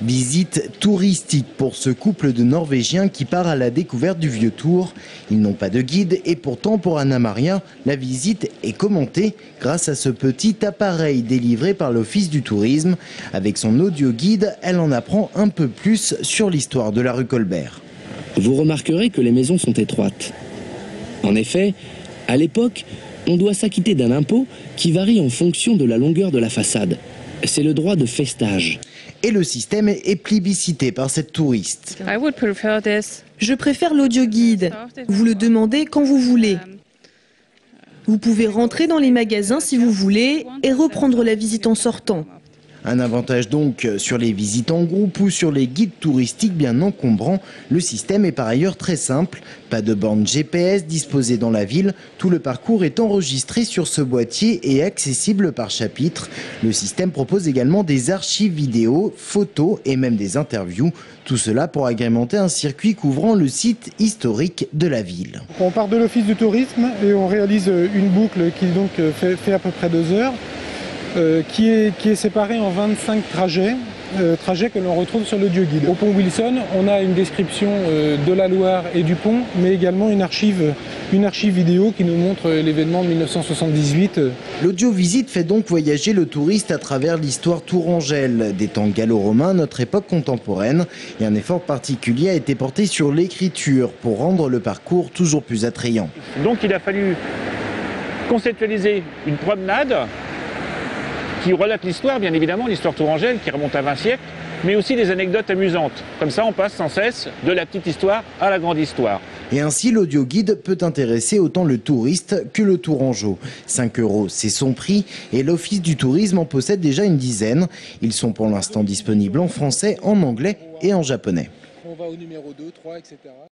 Visite touristique pour ce couple de Norvégiens qui part à la découverte du Vieux Tour. Ils n'ont pas de guide et pourtant pour Anna Maria, la visite est commentée grâce à ce petit appareil délivré par l'Office du tourisme. Avec son audio guide, elle en apprend un peu plus sur l'histoire de la rue Colbert. Vous remarquerez que les maisons sont étroites. En effet, à l'époque, on doit s'acquitter d'un impôt qui varie en fonction de la longueur de la façade. C'est le droit de festage. Et le système est plébiscité par cette touriste. Je préfère l'audio guide. Vous le demandez quand vous voulez. Vous pouvez rentrer dans les magasins si vous voulez et reprendre la visite en sortant. Un avantage donc sur les visites en groupe ou sur les guides touristiques bien encombrants. Le système est par ailleurs très simple. Pas de borne GPS disposée dans la ville. Tout le parcours est enregistré sur ce boîtier et accessible par chapitre. Le système propose également des archives vidéo, photos et même des interviews. Tout cela pour agrémenter un circuit couvrant le site historique de la ville. On part de l'Office du tourisme et on réalise une boucle qui donc fait à peu près 2 heures. Qui est séparé en 25 trajets que l'on retrouve sur l'audio guide. Au pont Wilson, on a une description de la Loire et du pont, mais également une archive vidéo qui nous montre l'événement de 1978. L'audio-visite fait donc voyager le touriste à travers l'histoire tourangelle, des temps gallo-romains à notre époque contemporaine. Et un effort particulier a été porté sur l'écriture pour rendre le parcours toujours plus attrayant. Donc il a fallu conceptualiser une promenade qui relate l'histoire, bien évidemment, l'histoire tourangelle qui remonte à 20 siècles, mais aussi des anecdotes amusantes. Comme ça, on passe sans cesse de la petite histoire à la grande histoire. Et ainsi, l'audio guide peut intéresser autant le touriste que le tourangeau. 5 €, c'est son prix et l'Office du tourisme en possède déjà une dizaine. Ils sont pour l'instant disponibles en français, en anglais et en japonais. On va au numéro 2, 3, etc.